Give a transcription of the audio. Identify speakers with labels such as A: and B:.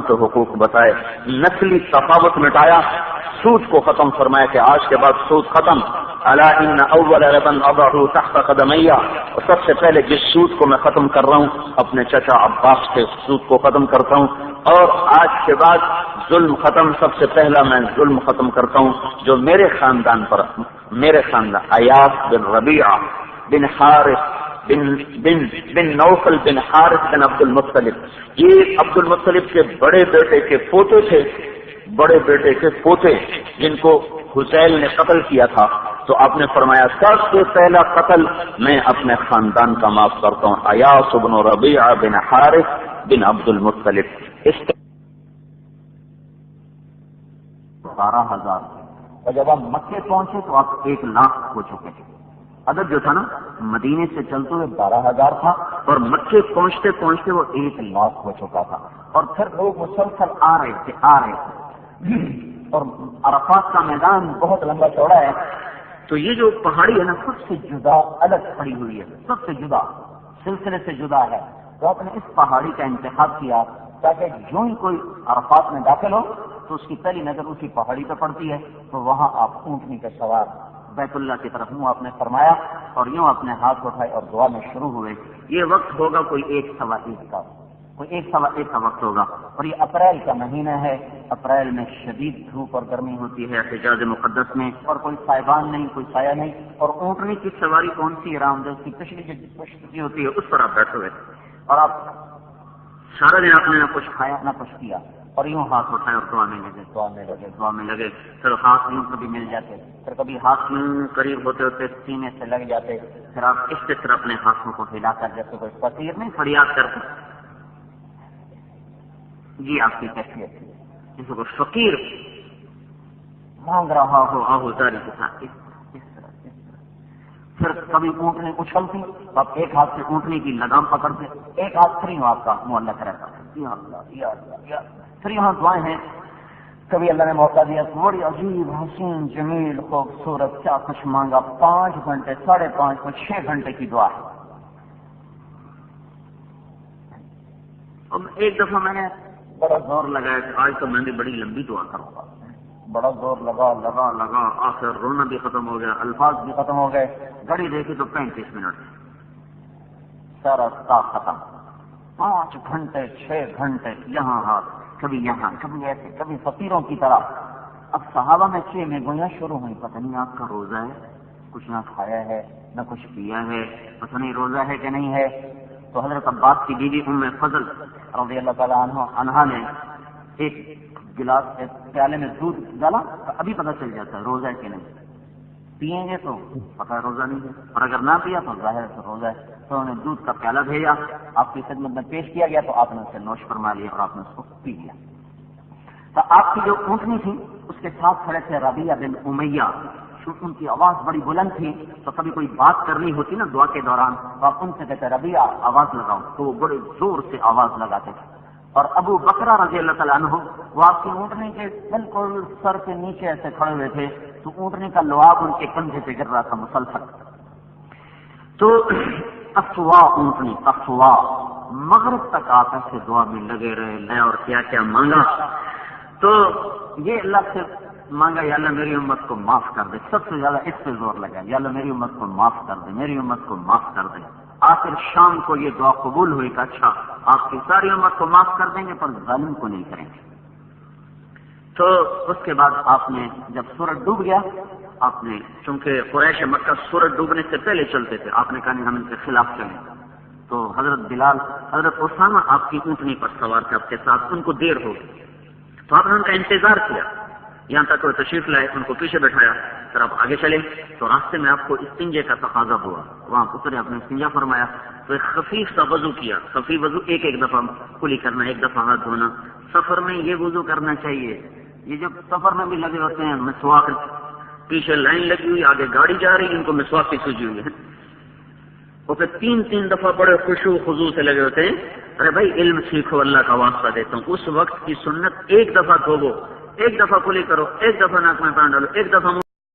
A: کے حقوق بتائے، نسلی تفاوت مٹایا، سود کو ختم فرمایا کہ آج کے بعد سود ختم، الا ان اول ربا اضعه تحت قدمي، اور سب سے پہلے جس سود کو میں ختم کر رہا ہوں اپنے چچا عباس کے سود کو ختم کرتا ہوں، اور آج کے بعد ظلم ختم، سب سے پہلا میں ظلم ختم کرتا ہوں جو میرے خاندان پر، میرے خاندان ایاس بن ربیعہ بن حارث بن نوفل بن حارث بن عبد المطلب، یہ عبد المطلب کے بڑے بیٹے کے پوتے تھے، بڑے بیٹے کے پوتے جن کو حسین نے قتل کیا تھا، تو آپ نے فرمایا سب سے پہلا قتل میں اپنے خاندان کا معاف کرتا ہوں، ایاس بن ربیعہ بن حارث بن عبد المطلب۔ اس 12,000، اور جب آپ مکے پہنچے تو آپ 1,00,000 ہو چکے تھے۔ عدد جو تھا نا مدینے سے چلتے ہوئے 12,000 تھا، اور مکے پہنچتے پہنچتے وہ 1,00,000 ہو چکا تھا، اور پھر لوگ مسلسل آ رہے تھے۔ اور عرفات کا میدان بہت لمبا چوڑا ہے، تو یہ جو پہاڑی ہے نا سب سے جدا الگ کھڑی ہوئی ہے، سب سے جدا، سلسلے سے جدا ہے، تو آپ نے اس پہاڑی کا انتخاب کیا تاکہ جو ہی کوئی عرفات میں داخل ہو تو اس کی پہلی نظر اسی پہاڑی پہ پڑتی ہے، تو وہاں آپ اونٹنی کے سوار بیت اللہ کی طرف منہ آپ نے فرمایا اور یوں اپنے ہاتھ اٹھائے اور دعا میں شروع ہوئے۔ یہ وقت ہوگا کوئی 1:15 کا، کوئی 1:15 کا وقت ہوگا، اور یہ اپریل کا مہینہ ہے، اپریل میں شدید دھوپ اور گرمی ہوتی ہے حجاز مقدس میں، اور کوئی سائبان نہیں، کوئی سایہ نہیں، اور اونٹنی کی سواری کون سی آرام دہ، اس کی پچھلی جو پشتی ہوتی ہے اس پر آپ بیٹھے ہوئے، اور آپ سارا دن آپ نے نہ کچھ کھایا نہ کچھ کیا، اور یوں ہاتھ اٹھائے اور دعا میں لگے، دعا میں لگے، دعا میں لگے، پھر ہاتھ یوں کبھی مل جاتے، پھر کبھی ہاتھ یوں قریب ہوتے ہوتے سینے سے لگ جاتے، پھر آپ اس طرح اپنے ہاتھوں کو ہلا کر جیسے کوئی فقیر نہیں فریاد کرتے، یہ آپ کی کیفیت ہے، جسے کوئی فقیر مانگ رہا ہو آہوزاری کے ساتھ، اس طرح۔ پھر کبھی اونٹنی اچھلتی تو آپ ایک ہاتھ سے اونٹنی کی لگام پکڑتے، ایک ہاتھ فری ہو آپ کا معلق رہتا، یا اللہ یا اللہ یا اللہ۔ پھر یہاں دعائیں ہیں، کبھی اللہ نے موقع دیا بڑی عجیب حسین جمیل خوبصورت کیا کچھ مانگا، 5 گھنٹے 5.5 کچھ 6 گھنٹے کی دعا ہے۔ اور ایک دفعہ میں نے بڑا زور لگایا کہ آج تو میں نے بڑی لمبی دعا کروں گا، بڑا زور لگا، آخر رونا بھی ختم ہو گیا، الفاظ بھی ختم ہو گئے، گھڑی دیکھی تو 35 منٹ، سارا سٹاف ختم، 5 گھنٹے 6 گھنٹے یہاں ہاتھ، کبھی یہاں، کبھی ایسے، کبھی فقیروں کی طرح۔ اب صحابہ میں چھ میں گویا شروع ہوئی، پتہ نہیں آپ کا روزہ ہے، کچھ نہ کھایا ہے نہ کچھ پیا ہے، پتہ نہیں روزہ ہے کہ نہیں ہے۔ تو حضرت عباس کی بیوی ام فضل رضی اللہ تعالیٰ عنہا نے ایک گلاس ایک پیالے میں دودھ ڈالا تو ابھی پتہ چل جاتا ہے روزہ ہے کہ نہیں، پیئیں گے تو پتہ روزہ نہیں ہے، اور اگر نہ پیا تو ظاہر ہے روزہ ہے۔ تو انہوں نے دودھ کا پیالہ بھیجا، آپ کی خدمت میں پیش کیا گیا، تو آپ نے اسے نوش فرما لیا اور آپ نے اس کو پی لیا۔ تو آپ کی جو اونٹنی تھی اس کے ساتھ کھڑے تھے ربیعہ بن امیہ، ان کی آواز بڑی بلند تھی، تو کبھی کوئی بات کرنی ہوتی نا دعا کے دوران تو آپ ان سے کہتے ربیعہ آواز لگاؤ، تو وہ بڑے زور سے آواز لگاتے تھے۔ اور ابو بکرہ رضی اللہ تعالیٰ عنہ وہ آپ کی اونٹنی کے بالکل سر کے نیچے ایسے کھڑے ہوئے تھے، تو اونٹنی کا لعاب ان کے کندھے پہ گر رہا تھا مسلسل۔ تو افوا اونٹنی افوا مغرب تک آپ ایسے دعا میں لگے رہے، لے اور کیا کیا مانگا، تو یہ اللہ سے مانگا یا اللہ میری امت کو معاف کر دے، سب سے زیادہ اس پہ زور لگا یا اللہ میری امت کو معاف کر دے، میری امت کو معاف کر دے۔ آخر شام کو یہ دعا قبول ہوئی کہ اچھا آپ کی ساری امت کو معاف کر دیں گے پر ظالم کو نہیں کریں گے۔ تو اس کے بعد آپ نے جب سورج ڈوب گیا، آپ نے چونکہ قریش مکہ سورج ڈوبنے سے پہلے چلتے تھے، آپ نے کہا نہیں ہم ان کے خلاف چلیں، تو حضرت بلال حضرت اسامہ آپ کی اونٹنی پر سوار تھے آپ کے ساتھ، ان کو دیر ہو گئی تو آپ نے ان کا انتظار کیا یہاں تک وہ تشریف لائے، ان کو پیچھے بٹھایا، پھر آپ آگے چلے تو راستے میں آپ کو استنجے کا تقاضا ہوا، وہاں اترے آپ نے استنجا فرمایا، تو ایک خفیف سا وضو کیا، خفیف وضو ایک دفعہ کلی کرنا، ایک دفعہ ہاتھ دھونا۔ سفر میں یہ وضو کرنا چاہیے، یہ جو سفر میں بھی لگے ہوتے ہیں مسواک، پیچھے لائن لگی ہوئی آگے گاڑی جا رہی ہے، ان کو مسواک کی سوجی ہوئی ہے، وہ پھر 3 دفعہ بڑے خشوع خضوع سے لگے ہوتے ہیں، ارے بھائی علم سیکھو، اللہ کا واسطہ دیتا ہوں، اس وقت کی سنت ایک دفعہ دھوو، ایک دفعہ کلی کرو، ایک دفعہ ناک میں پان ڈالو، ایک دفعہ